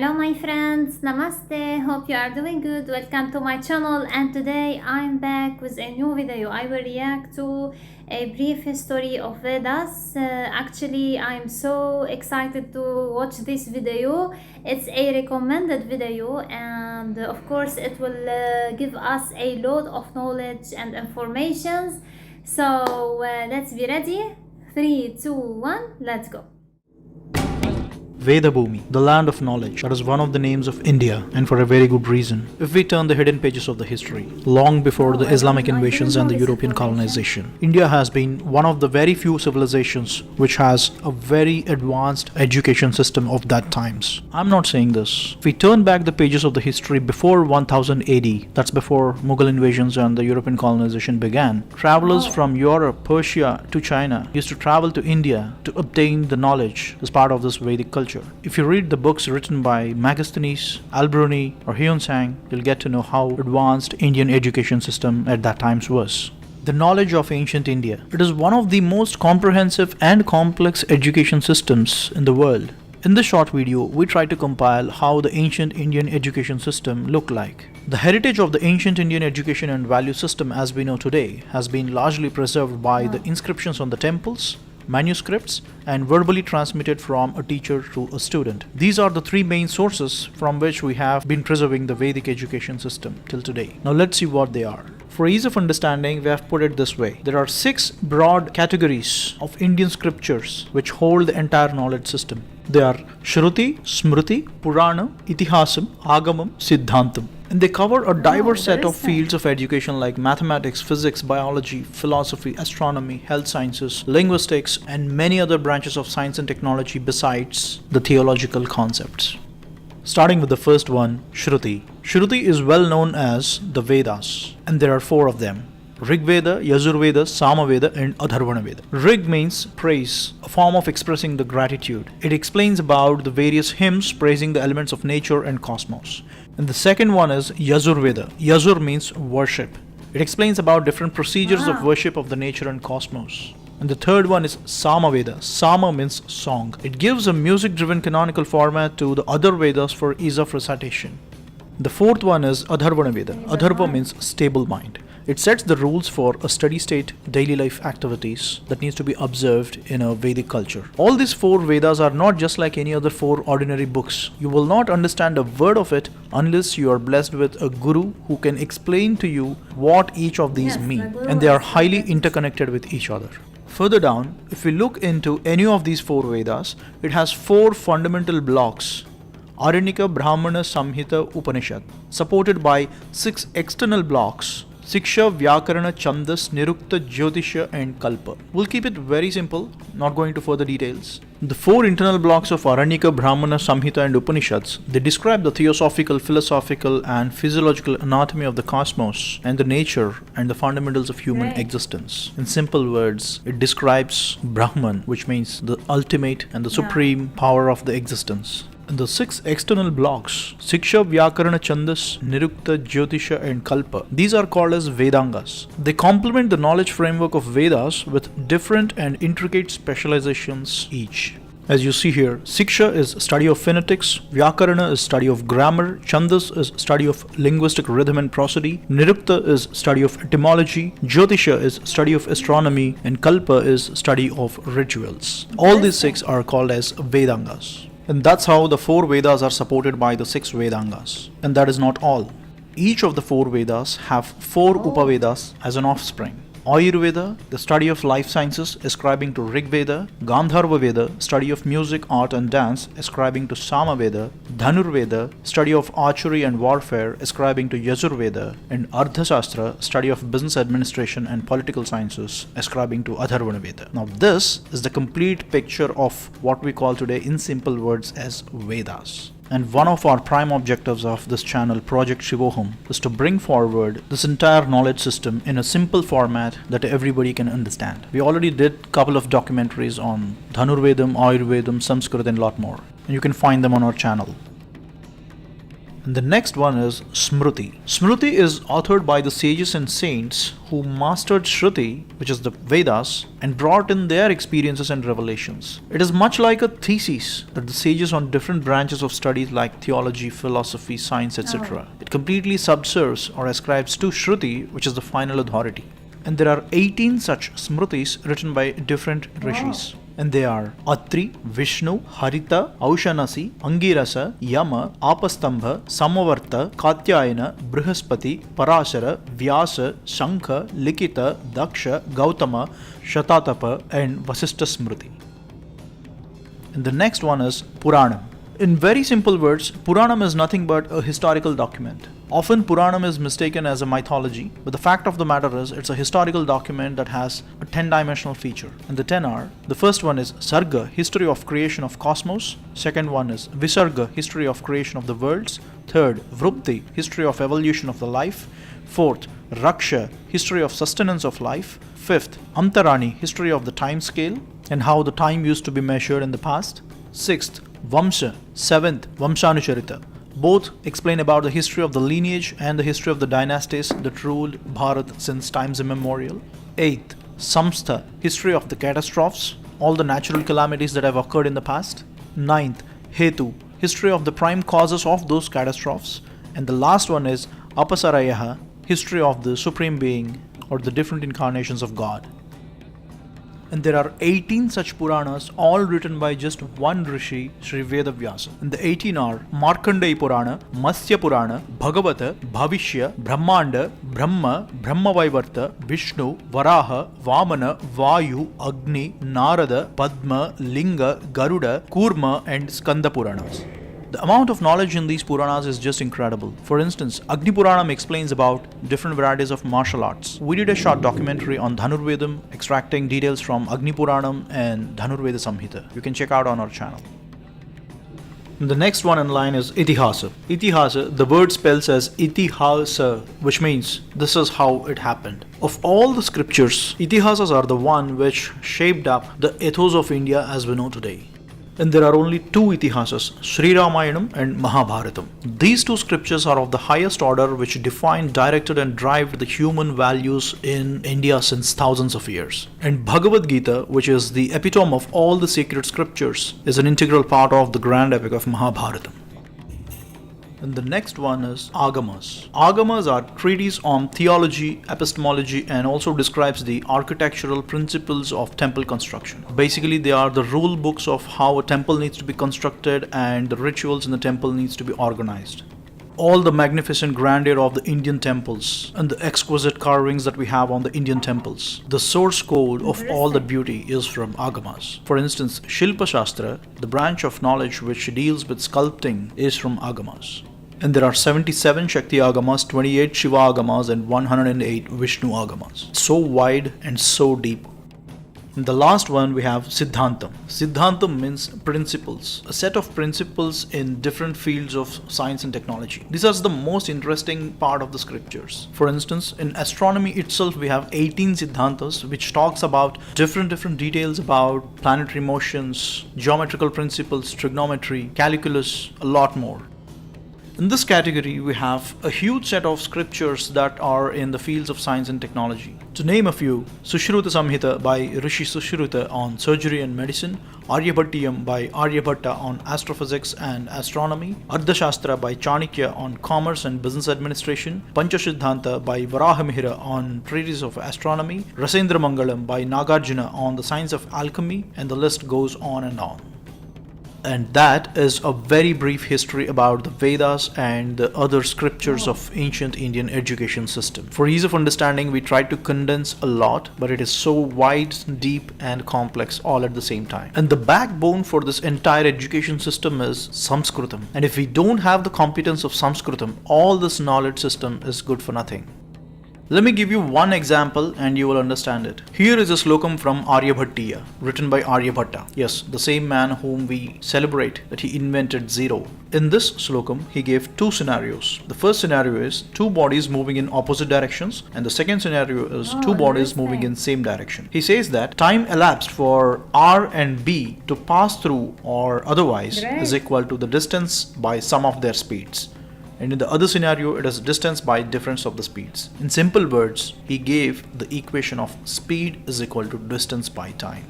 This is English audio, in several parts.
Hello my friends, Namaste, hope you are doing good. Welcome to my channel, and today I'm back with a new video. I will react to a brief history of Vedas. Actually, I'm so excited to watch this video. It's a recommended video, and of course it will give us a load of knowledge and informations. So let's be ready. 3, 2, 1, let's go. Veda Bhumi, the land of knowledge, that is one of the names of India, and for a very good reason. If we turn the hidden pages of the history, long before the Islamic invasions and the European colonization, India has been one of the very few civilizations which has a very advanced education system of that times. I'm not saying this. If we turn back the pages of the history before 1000 AD, that's before Mughal invasions and the European colonization began, travelers from Europe, Persia to China used to travel to India to obtain the knowledge as part of this Vedic culture. If you read the books written by Megasthenes, Alberuni or Hyun-Sang, you'll get to know how advanced Indian education system at that time was. The knowledge of ancient India. It is one of the most comprehensive and complex education systems in the world. In this short video, we try to compile how the ancient Indian education system looked like. The heritage of the ancient Indian education and value system as we know today has been largely preserved by the inscriptions on the temples, manuscripts, and verbally transmitted from a teacher to a student. These are the three main sources from which we have been preserving the Vedic education system till today. Now let's see what they are. For ease of understanding, we have put it this way. There are 6 broad categories of Indian scriptures which hold the entire knowledge system. They are Shruti, Smriti, Purana, Itihasam, Agamam, Siddhantam. And they cover a diverse set of fields of education like mathematics, physics, biology, philosophy, astronomy, health sciences, linguistics, and many other branches of science and technology besides the theological concepts. Starting with the first one, Shruti. Shruti is well known as the Vedas, and there are 4 of them. Rigveda, Yajurveda, Samaveda, and Atharvana Veda. Rig means praise, a form of expressing the gratitude. It explains about the various hymns praising the elements of nature and cosmos. And the second one is Yajurveda. Yajur means worship. It explains about different procedures of worship of the nature and cosmos. And the third one is Samaveda. Sama means song. It gives a music-driven canonical format to the other Vedas for ease of recitation. The fourth one is Atharvana Veda. Atharva means stable mind. It sets the rules for a steady state daily life activities that needs to be observed in a Vedic culture. All these 4 Vedas are not just like any other 4 ordinary books. You will not understand a word of it unless you are blessed with a guru who can explain to you what each of these mean, and they are highly interconnected with each other. Further down, if we look into any of these 4 Vedas, it has 4 fundamental blocks: Aryanika, Brahmana, Samhita, Upanishad, supported by 6 external blocks: Siksha, Vyakarana, Chandas, Nirukta, Jyotisha, and Kalpa. We'll keep it very simple, not going into further details. The 4 internal blocks of Aryanika, Brahmana, Samhita, and Upanishads, they describe the theosophical, philosophical, and physiological anatomy of the cosmos and the nature and the fundamentals of human existence. In simple words, it describes Brahman, which means the ultimate and the supreme power of the existence. And the 6 external blocks, Siksha, Vyakarana, Chandas, Nirukta, Jyotisha, and Kalpa, these are called as Vedangas. They complement the knowledge framework of Vedas with different and intricate specializations each. As you see here, Siksha is study of phonetics, Vyakarana is study of grammar, Chandas is study of linguistic rhythm and prosody, Nirukta is study of etymology, Jyotisha is study of astronomy, and Kalpa is study of rituals. All these 6 are called as Vedangas. And that's how the 4 Vedas are supported by the 6 Vedangas. And that is not all. Each of the 4 Vedas have 4 Upavedas as an offspring. Ayurveda, the study of life sciences, ascribing to Rigveda; Gandharva Veda, study of music, art and dance, ascribing to Samaveda; Dhanurveda, study of archery and warfare, ascribing to Yajurveda; and Ardhashastra, study of business administration and political sciences, ascribing to Atharvana Veda. Now this is the complete picture of what we call today in simple words as Vedas. And one of our prime objectives of this channel, Project Shivoham, is to bring forward this entire knowledge system in a simple format that everybody can understand. We already did a couple of documentaries on Dhanurvedam, Ayurvedam, Sanskrit, and a lot more. And you can find them on our channel. And the next one is Smriti. Smriti is authored by the sages and saints who mastered Shruti, which is the Vedas, and brought in their experiences and revelations. It is much like a thesis that the sages on different branches of studies like theology, philosophy, science, etc. It completely subserves or ascribes to Shruti, which is the final authority. And there are 18 such Smritis written by different rishis. And they are Atri, Vishnu, Harita, Aushanasi, Angirasa, Yama, Apastambha, Samavarta, Katyayana, Brihaspati, Parashara, Vyasa, Shankha, Likita, Daksha, Gautama, Shatatapa, and Vasistha Smriti. And the next one is Puranam. In very simple words, Puranam is nothing but a historical document. Often Puranam is mistaken as a mythology, but the fact of the matter is it's a historical document that has a 10-dimensional feature. And the 10 are, the first one is Sarga, history of creation of cosmos. Second one is Visarga, history of creation of the worlds. Third, Vrupti, history of evolution of the life. Fourth, Raksha, history of sustenance of life. Fifth, Amtarani, history of the time scale and how the time used to be measured in the past. Sixth, Vamsa. Seventh, Vamsanucharita. Both explain about the history of the lineage and the history of the dynasties that ruled Bharat since times immemorial. Eighth, Samstha, history of the catastrophes, all the natural calamities that have occurred in the past. Ninth, Hetu, history of the prime causes of those catastrophes. And the last one is Apasarayaha, history of the Supreme Being or the different incarnations of God. And there are 18 such Puranas, all written by just one Rishi, Sri Vedavyasa. And the 18 are Markandeya Purana, Matsya Purana, Bhagavata, Bhavishya, Brahmanda, Brahma, Brahmavaivarta, Vishnu, Varaha, Vamana, Vayu, Agni, Narada, Padma, Linga, Garuda, Kurma, and Skanda Puranas. The amount of knowledge in these Puranas is just incredible. For instance, Agni Puranam explains about different varieties of martial arts. We did a short documentary on Dhanurvedam, extracting details from Agni Puranam and Dhanurveda Samhita. You can check out on our channel. The next one in line is Itihasa. Itihasa, the word spells as Itihasa, which means this is how it happened. Of all the scriptures, Itihasas are the one which shaped up the ethos of India as we know today. And there are only two Itihasas, Sri Ramayanam and Mahabharatam. These two scriptures are of the highest order which defined, directed and drive the human values in India since thousands of years. And Bhagavad Gita, which is the epitome of all the sacred scriptures, is an integral part of the grand epic of Mahabharatam. And the next one is Agamas. Agamas are treatises on theology, epistemology, and also describes the architectural principles of temple construction. Basically, they are the rule books of how a temple needs to be constructed and the rituals in the temple needs to be organized. All the magnificent grandeur of the Indian temples and the exquisite carvings that we have on the Indian temples. The source code of all the beauty is from Agamas. For instance, Shilpa Shastra, the branch of knowledge which deals with sculpting, is from Agamas. And there are 77 Shakti Agamas, 28 Shiva Agamas, and 108 Vishnu Agamas. So wide and so deep. In the last one we have Siddhantam. Siddhantam means principles, a set of principles in different fields of science and technology. These are the most interesting part of the scriptures. For instance, in astronomy itself we have 18 Siddhantas which talks about different details about planetary motions, geometrical principles, trigonometry, calculus, a lot more. In this category, we have a huge set of scriptures that are in the fields of science and technology. To name a few, Sushruta Samhita by Rishi Sushruta on surgery and medicine, Aryabhattiyam by Aryabhatta on astrophysics and astronomy, Ardhashastra by Chanakya on commerce and business administration, Panchasiddhanta by Varahamihira on treatise of astronomy, Rasendra Mangalam by Nagarjuna on the science of alchemy, and the list goes on and on. And that is a very brief history about the Vedas and the other scriptures of ancient Indian education system. For ease of understanding, we tried to condense a lot, but it is so wide, deep and complex all at the same time. And the backbone for this entire education system is Sanskritam. And if we don't have the competence of Sanskritam, all this knowledge system is good for nothing. Let me give you one example and you will understand it. Here is a slokam from Aryabhattiya, written by Aryabhatta. Yes, the same man whom we celebrate that he invented zero. In this slokam, he gave two scenarios. The first scenario is two bodies moving in opposite directions, and the second scenario is two bodies moving in same direction. He says that time elapsed for R and B to pass through or otherwise is equal to the distance by sum of their speeds. and in the other scenario it is distance by difference of the speeds. In simple words, he gave the equation of speed is equal to distance by time.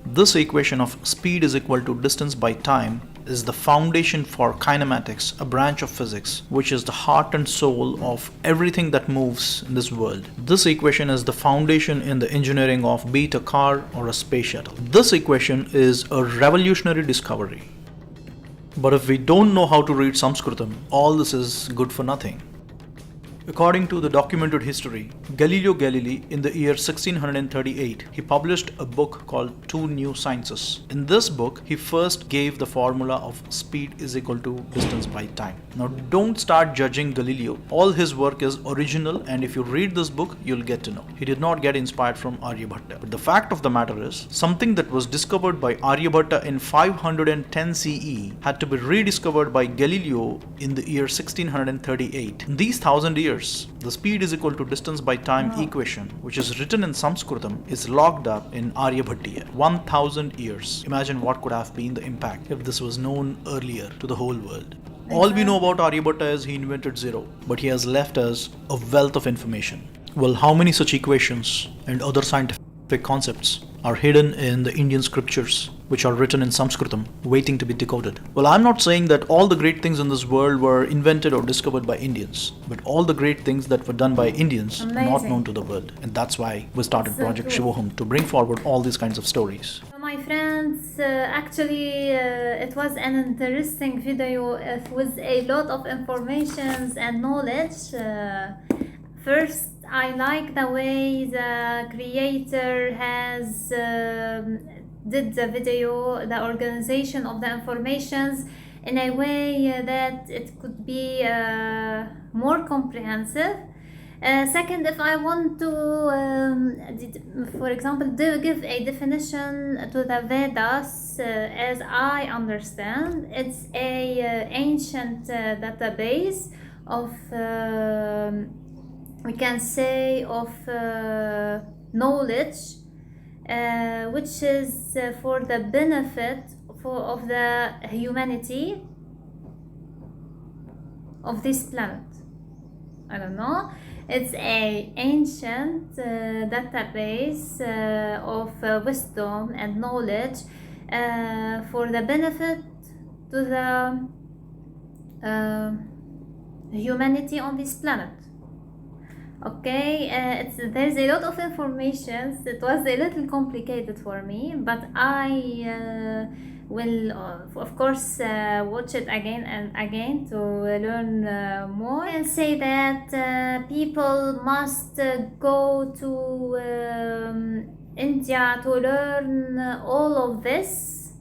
This equation of speed is equal to distance by time is the foundation for kinematics, a branch of physics, which is the heart and soul of everything that moves in this world. This equation is the foundation in the engineering of be it a car or a space shuttle. This equation is a revolutionary discovery. But if we don't know how to read Sanskritam, all this is good for nothing. According to the documented history, Galileo Galilei in the year 1638, he published a book called Two New Sciences. In this book, he first gave the formula of speed is equal to distance by time. Now don't start judging Galileo. All his work is original, and if you read this book, you'll get to know. He did not get inspired from Aryabhatta. But the fact of the matter is, something that was discovered by Aryabhatta in 510 CE had to be rediscovered by Galileo in the year 1638. In these 1000 years, the speed is equal to distance by time equation, which is written in Sanskritam, is locked up in Aryabhatiya. 1000 years. Imagine what could have been the impact if this was known earlier to the whole world. All we know about Aryabhatta is he invented zero, but he has left us a wealth of information. Well, how many such equations and other scientific concepts are hidden in the Indian scriptures, which are written in Sanskritam, waiting to be decoded? Well, I'm not saying that all the great things in this world were invented or discovered by Indians, but all the great things that were done by Indians are not known to the world. And that's why we started Project Shivoham, to bring forward all these kinds of stories. My friends, actually it was an interesting video with a lot of informations and knowledge. First, I like the way the creator has did the video, the organization of the informations in a way that it could be more comprehensive. Second, if I want to, for example, give a definition to the Vedas, as I understand, it's a ancient database of, we can say, of knowledge, which is for the benefit of the humanity of this planet. I don't know. It's a ancient database of wisdom and knowledge for the benefit to the humanity on this planet. Okay, there's a lot of information. It was a little complicated for me, but I will of course watch it again and again to learn more, and say that people must go to India to learn all of this,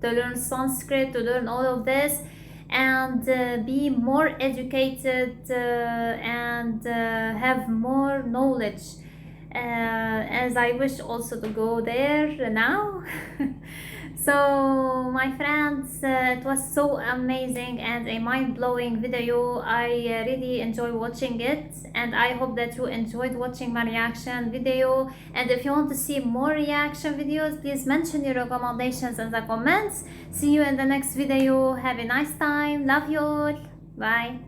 to learn Sanskrit, to learn all of this, and be more educated and have more knowledge, as I wish also to go there now. So my friends, it was so amazing and a mind-blowing video. I really enjoy watching it, and I hope that you enjoyed watching my reaction video. And if you want to see more reaction videos, please mention your recommendations in the comments. See you in the next video. Have a nice time. Love you all. Bye.